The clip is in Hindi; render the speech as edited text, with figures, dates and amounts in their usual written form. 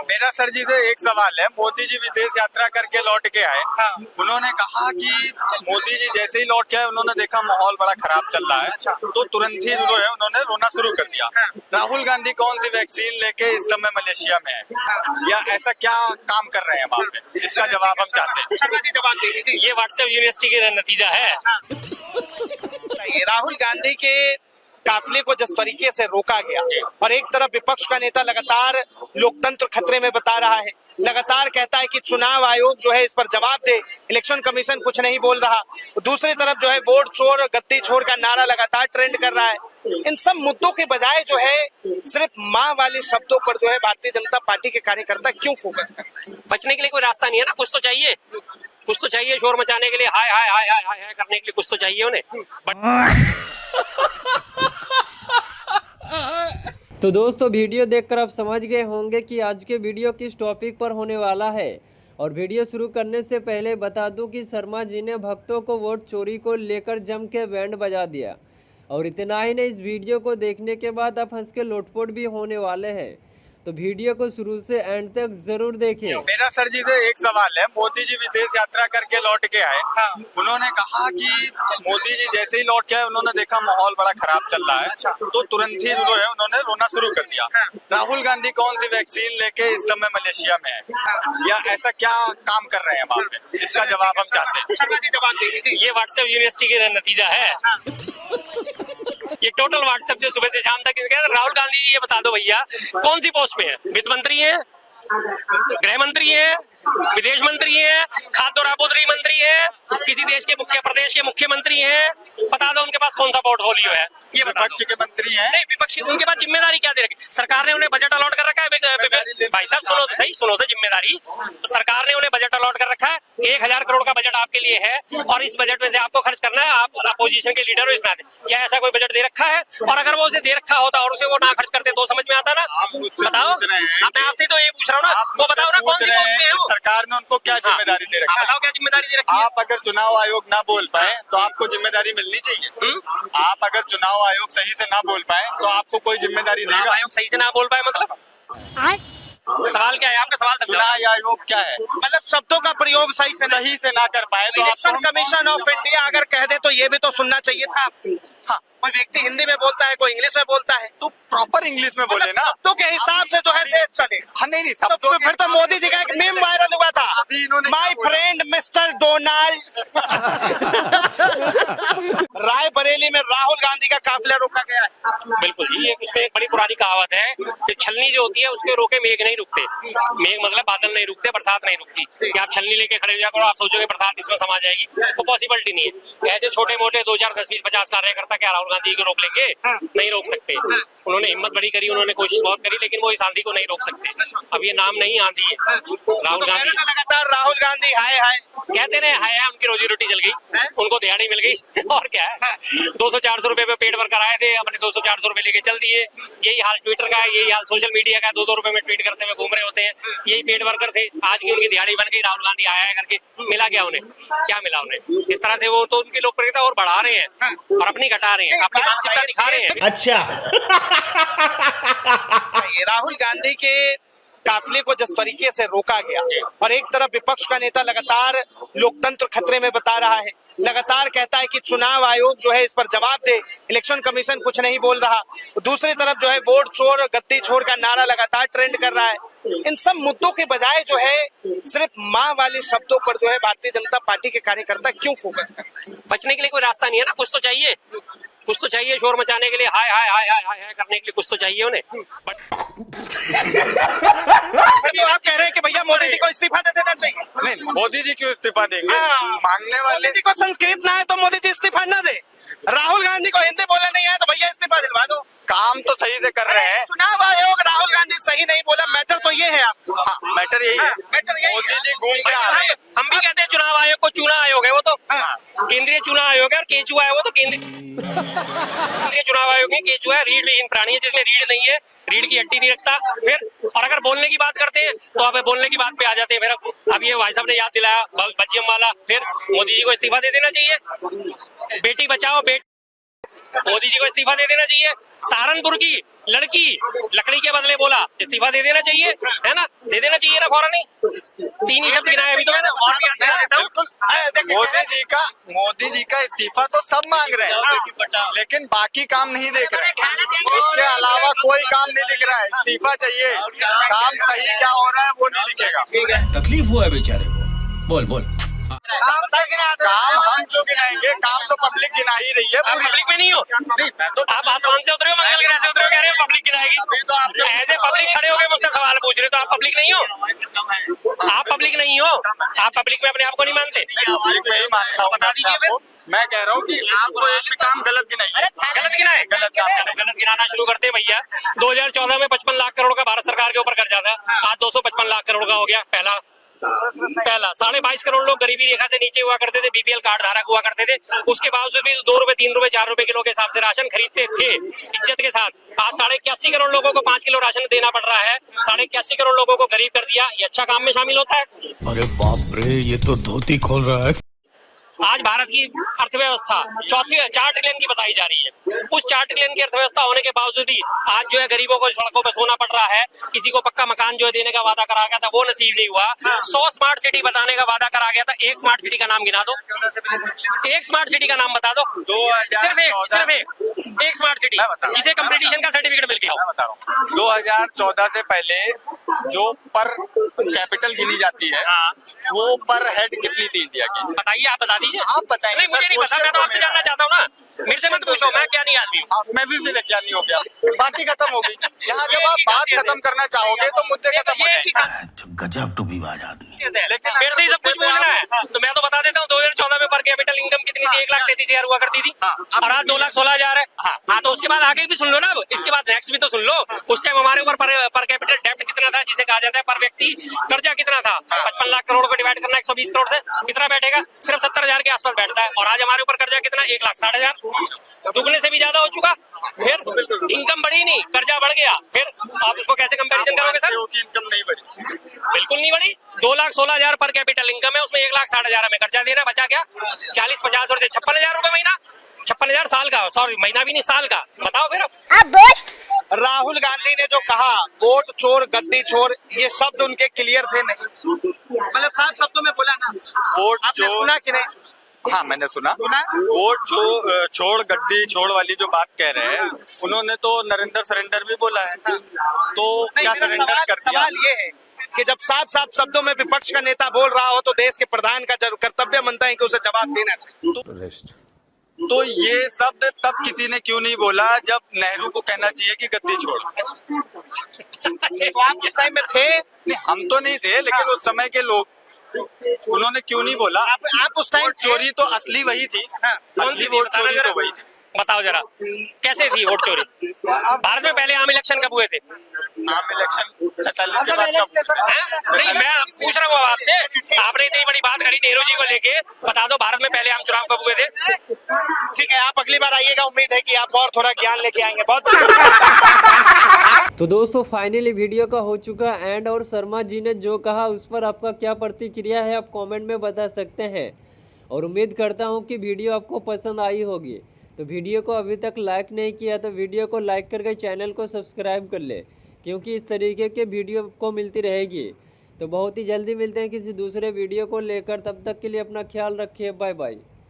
मेरा सर जी से एक सवाल है। मोदी जी विदेश यात्रा करके लौट के आए। उन्होंने कहा कि मोदी जी जैसे ही लौट के आए उन्होंने देखा माहौल बड़ा खराब चल रहा है, तो तुरंत ही जो है उन्होंने रोना शुरू कर दिया। राहुल गांधी कौन सी वैक्सीन लेके इस समय मलेशिया में है, या ऐसा क्या काम कर रहे हैं वहाँ पे, इसका जवाब हम चाहते हैं। शर्मा जी जवाब दीजिए। ये व्हाट्सएप यूनिवर्सिटी का नतीजा है। राहुल गांधी के काफिले को जिस तरीके से रोका गया और एक तरफ विपक्ष का नेता लगातार लोकतंत्र खतरे में बता रहा है, लगातार कहता है कि चुनाव आयोग जो है इस पर जवाब दे, इलेक्शन कमीशन कुछ नहीं बोल रहा, दूसरी तरफ जो है वोट चोर गद्दी छोर का नारा लगातार ट्रेंड कर रहा है। इन सब मुद्दों के बजाय जो है सिर्फ माँ वाले शब्दों पर जो है भारतीय जनता पार्टी के कार्यकर्ता क्यों फोकस करते हैं? बचने के लिए कोई रास्ता नहीं है ना, कुछ तो चाहिए, कुछ तो चाहिए शोर मचाने के लिए, हाय हाय हाय हाय हाय हाय करने के लिए कुछ तो चाहिए उन्हें। तो दोस्तों वीडियो देखकर आप समझ गए होंगे कि आज के वीडियो किस टॉपिक पर होने वाला है। और वीडियो शुरू करने से पहले बता दूं कि शर्मा जी ने भक्तों को वोट चोरी को लेकर जम के बैंड बजा दिया। और इतना ही नहीं, इस वीडियो को देखने के बाद आप हंस के लोटपोट भी होने वाले हैं। तो वीडियो को शुरू से एंड तक जरूर देखें। मेरा सर जी से एक सवाल है। मोदी जी विदेश यात्रा करके लौट के आए। उन्होंने कहा कि मोदी जी जैसे ही लौट के आए उन्होंने देखा माहौल बड़ा खराब चल रहा है, तो तुरंत ही जो है उन्होंने रोना शुरू कर दिया। राहुल गांधी कौन सी वैक्सीन लेके इस समय मलेशिया में है, या ऐसा क्या काम कर रहे हैं वहाँ पे, इसका जवाब हम चाहते हैं। शर्मा जी जवाब दीजिए। ये व्हाट्सएप यूनिवर्सिटी का नतीजा है। ये टोटल व्हाट्सएप जो सुबह से शाम तक राहुल गांधी, ये बता दो भैया कौन सी पोस्ट पे है? वित्त मंत्री है, गृह मंत्री है, विदेश मंत्री है, खाद्य और आपूर्ति मंत्री है, किसी देश के प्रदेश के मुख्यमंत्री हैं, बता दो उनके पास कौन सा पोर्टफोलियो है? ये विपक्ष के मंत्री हैं। नहीं, विपक्षी उनके पास जिम्मेदारी क्या दे रखी? सरकार ने उन्हें बजट अलॉट कर रखा है। भाई साहब सुनो तो सही, सुनो तो जिम्मेदारी। सरकार ने उन्हें बजट अलॉट कर रखा है, 1000 करोड़ का बजट आपके लिए है, और इस बजट में से आपको खर्च करना है। आप अपोजिशन के लीडर हो इस नाते, क्या ऐसा कोई बजट दे रखा है? और अगर वो उसे दे रखा होता और उसे वो ना खर्च करते तो समझ में आता ना? बताओ, मैं आपसे तो ये पूछ रहा हूँ ना, वो बताओ ना कौन सी पोस्ट पे है वो? सरकार ने उनको क्या जिम्मेदारी दे रखी है? बताओ क्या जिम्मेदारी दे रखी है? आप अगर चुनाव आयोग ना बोल पाए तो आपको जिम्मेदारी मिलनी चाहिए। आप अगर चुनाव आयोग सही से ना बोल पाए तो आपको कोई जिम्मेदारी देगा? आयोग सही से ना बोल पाए मतलब सवाल क्या है आपका? सवाल चुनाव आयोग क्या है? मतलब शब्दों का प्रयोग सही से ना कर पाए तो इलेक्शन कमीशन ऑफ इंडिया अगर कह दे तो ये भी तो सुनना चाहिए था। हाँ, कोई व्यक्ति हिंदी में बोलता है, कोई इंग्लिश में बोलता है, तो प्रॉपर इंग्लिश में बोले ना, शब्दों के हिसाब से जो है देश चले। हाँ नहीं सब तो फिर तो मोदी जी का एक मीम वायरल हुआ था, my friend mister Donald. Raebareli में राहुल गांधी का काफिला रोका गया है। बिल्कुल जी, ये उसमें एक बड़ी पुरानी कहावत है कि छलनी जो होती है उसके रोके मेघ नहीं रुकते। मेघ मतलब बादल नहीं रुकते, बरसात नहीं रुकती। कि आप छलनी लेके खड़े हो जाकर और आप सोचोगे बरसात इसमें समा जाएगी, तो पॉसिबिलिटी नहीं है। ऐसे छोटे मोटे 2 4 10 20 50 कार्यकर्ता क्या राहुल गांधी को रोक लेंगे? नहीं रोक सकते। उन्होंने हिम्मत बड़ी करी, उन्होंने कोशिश बहुत करी, लेकिन वो इस आंधी को नहीं रोक सकते। अब ये नाम नहीं आंधी है, राहुल गांधी। लगातार राहुल गांधी हाय हाय कहते रहे, हाय हाय, उनकी रोजी रोटी चल गई, उनको दिहाड़ी मिल गई और क्या है। 200-400 रुपए पे पेट भर कर आए थे, अपने 200-400 रुपए लेके चल दिए। यही हाल ट्विटर का है, यही हाल सोशल मीडिया का है। 2-2 रुपए में ट्वीट करते हुए घूम रहे होते हैं, यही पेट भर कर थे। आज की उनकी दिहाड़ी बन गई, राहुल गांधी आया है करके। मिला क्या उन्हें? क्या मिला उन्हें? इस तरह से वो तो उनकी लोकप्रियता और बढ़ा रहे हैं और अपनी घटा रहे हैं, अपनी मानसिकता दिखा रहे हैं। अच्छा राहुल गांधी के काफिले को जिस तरीके से रोका गया और एक तरफ विपक्ष का नेता लगातार लोकतंत्र खतरे में बता रहा है, लगातार कहता है कि चुनाव आयोग जो है इस पर जवाब दे, इलेक्शन कमीशन कुछ नहीं बोल रहा, दूसरी तरफ जो है वोट चोर गद्दी छोर का नारा लगातार ट्रेंड कर रहा है। इन सब मुद्दों के बजाय जो है सिर्फ माँ वाले शब्दों पर जो है भारतीय जनता पार्टी के कार्यकर्ता क्यों फोकस करते हैं? बचने के लिए कोई रास्ता नहीं है ना, कुछ तो चाहिए, कुछ तो चाहिए शोर मचाने के लिए, हाय हाय हाय हाय हाय हाय करने के लिए कुछ तो चाहिए उन्हें। बट तो आप कह रहे हैं कि भैया मोदी जी को इस्तीफा दे देना चाहिए? नहीं, मोदी जी क्यों इस्तीफा देंगे? मांगने वाले मोदी जी को संस्कृत ना है तो मोदी जी इस्तीफा ना दे। राहुल गांधी को हिंदी बोलना नहीं है तो भैया इस्तीफा दिलवा दो। काम तो सही से कर रहे हैं। चुनाव आयोग राहुल गांधी सही नहीं बोला, मैटर तो ये है। आप हाँ, मैटर यही है। मोदी जी घूम के आ रहे हैं। हम भी कहते हैं चुनाव आयोग को चुनाव आयोग है, वो तो केंद्रीय चुनाव आयोग है, और केचुआ है वो तो केंद्रीय चुनाव आयोग है। केचुआ है, रीढ़ विहीन प्राणी है, जिसमें रीढ़ नहीं है, रीढ़ की हड्डी नहीं रखता। फिर और अगर बोलने की बात करते हैं तो अब बोलने की बात पे आ जाते हैं। फिर अब ये भाई साहब ने याद दिलाया बच्चियम वाला, फिर मोदी जी को इस्तीफा दे देना चाहिए। बेटी बचाओ मोदी जी को इस्तीफा दे देना चाहिए। सहारनपुर की लड़की लकड़ी के बदले बोला इस्तीफा दे देना चाहिए, है ना, दे देना चाहिए ना फौरन ही। 3 ही शब्द गिनाए अभी तो मैंने, और भी याद देता हूँ। मोदी जी का इस्तीफा तो सब मांग रहे हैं, लेकिन बाकी काम नहीं देख रहे हैं। इसके अलावा कोई काम नहीं दिख रहा है। इस्तीफा चाहिए, काम सही क्या हो रहा है वो नहीं दिखेगा। तकलीफ हुआ है बेचारे को। बोल बोल। काम हम क्यों गिनाएंगे, काम तो पब्लिक गिना ही रही है आप पूरी। पब्लिक में नहीं हो, नहीं, मैं तो आप आसमान से उतरे हो, मंगल ग्रह से उतरे हो, कह रहे हो पब्लिक गिनाएगी। ऐसे पब्लिक खड़े होकर मुझसे सवाल पूछ रहे हो, तो आप पब्लिक नहीं हो, आप पब्लिक नहीं हो, आप पब्लिक में अपने आप को नहीं मानते। पब्लिक में ही मानता हूँ। बता दीजिए फिर। मैं कह रहा हूँ कि आपको एक भी काम गलत गिनाइए। गलत गिना है, गलत गिनाना शुरू करते हैं भैया। 2014 में 55 लाख करोड़ का भारत सरकार के ऊपर कर्जा था, आज 255 लाख करोड़ का हो गया। पहला 22.5 करोड़ लोग गरीबी रेखा से नीचे हुआ करते थे, बीपीएल कार्ड धारक हुआ करते थे। उसके बावजूद भी 2 रुपए 3 रुपए 4 रुपए किलो के हिसाब से राशन खरीदते थे इज्जत के साथ। आज 81 करोड़ लोगों को 5 किलो राशन देना पड़ रहा है। 81 करोड़ लोगों को गरीब कर दिया। ये अच्छा काम में शामिल होता है। अरे बाप रे, ये तो धोती खोल रहा है। आज भारत की अर्थव्यवस्था 4 ट्रिलियन की बताई जा रही है। उस 4 ट्रिलियन की अर्थव्यवस्था होने के बावजूद भी आज जो है गरीबों को सड़कों पर सोना पड़ रहा है। किसी को पक्का मकान जो है देने का वादा करा गया था वो नसीब नहीं हुआ। 100 स्मार्ट सिटी बताने का वादा करा गया था। एक स्मार्ट सिटी का नाम गिना दो, एक स्मार्ट सिटी का नाम बता दो। सिर्फ एक स्मार्ट सिटी जिसे कंपटीशन का सर्टिफिकेट मिल गया। मैं बता रहा हूँ, 2014 से पहले जो पर कैपिटल गिनी जाती है वो पर हेड कितनी थी इंडिया की? बताइए, आप बता दीजिए। आप बताएं। नहीं, मुझे नहीं पता, मैं तो आपसे जानना चाहता हूँ ना। मेरे से मत पूछो, मैं क्या नहीं आदमी हूँ। मैं भी फिर क्या नहीं हो गया, बात ही खत्म हो गई। यहाँ जब आप बात खत्म करना चाहोगे तो मुद्दे खत्म हो जाएंगे। गजब टूबीबाज आदमी। लेकिन मेरे से ही सब कुछ पूछना है तो मैं तो बता देता हूँ। 2014 में पर कैपिटल इनकम कितनी थी? 1,33,000 हुआ करती थी, और आज 2,16,000 है। हाँ, तो उसके बाद आगे भी सुन लो ना। अब इसके बाद नेक्स्ट भी तो सुन लो। उस टाइम हमारे ऊपर पर कैपिटल डेब्ट कितना था, जिसे कहा जाता है पर व्यक्ति कर्जा कितना था? 55 लाख करोड़ को डिवाइड करना 120 करोड़ से कितना बैठेगा? सिर्फ 70,000 के आसपास बैठता है। और आज हमारे ऊपर कर्जा कितना? 1,60,000, दुगने से भी ज्यादा हो चुका। फिर इनकम बढ़ी नहीं, कर्जा बढ़ गया। फिर आप उसको कैसे कंपैरिजन करोगे सर? इनकम नहीं बढ़ी, बिल्कुल नहीं बढ़ी। 2,16,000 पर कैपिटल इनकम है, उसमें 1,60,000 हमें कर्जा देना, बचा क्या? 40-50 और 56,000 रुपए महीना। 56,000 साल का, सॉरी महीना भी नहीं, साल का। बताओ फिर अब। राहुल गांधी ने जो कहा वोट चोर गद्दी चोर, ये शब्द उनके क्लियर थे नहीं, मतलब साफ शब्दों में बोला ना। वोट आपने चोर, सुना कि नहीं? हाँ मैंने सुना। वोट छोड़ गद्दी छोड़ वाली जो बात कह रहे हैं, उन्होंने तो नरेंद्र सरेंडर भी बोला है। तो क्या सरेंडर कर दिया? सवाल ये है कि जब साफ साफ शब्दों में विपक्ष का नेता बोल रहा हो तो देश के प्रधान का जरूर कर्तव्य बनता है कि उसे जवाब देना चाहिए। तो ये शब्द तब किसी ने क्यों नहीं बोला जब नेहरू को कहना चाहिए कि गद्दी छोड़? तो आप उस टाइम में थे? नहीं, हम तो नहीं थे, लेकिन उस समय के लोग, उन्होंने क्यों नहीं बोला? आप उस टाइम वोट चोरी तो असली वही थी। असली वोट चोरी तो वही थी। बताओ जरा, कैसे थी वोट चोरी? भारत में पहले आम इलेक्शन कब हुए थे? आम इलेक्शन 47 के बाद कब हुए? नहीं, मैं पूछ रहा हूँ आपसे। आपने इतनी बड़ी बात करी नेहरू जी को लेके, बता दो भारत में पहले आम चुनाव कब हुए थे? ठीक है, आप अगली बार आइएगा, उम्मीद है कि आप और थोड़ा ज्ञान लेके आएंगे। बहुत तो दोस्तों फाइनली वीडियो का हो चुका एंड, और शर्मा जी ने जो कहा उस पर आपका क्या प्रतिक्रिया है आप कमेंट में बता सकते हैं। और उम्मीद करता हूं कि वीडियो आपको पसंद आई होगी। तो वीडियो को अभी तक लाइक नहीं किया तो वीडियो को लाइक करके चैनल को सब्सक्राइब कर ले, क्योंकि इस तरीके के वीडियो को मिलती रहेगी। तो बहुत ही जल्दी मिलते हैं किसी दूसरे वीडियो को लेकर, तब तक के लिए अपना ख्याल रखिए। Bye bye.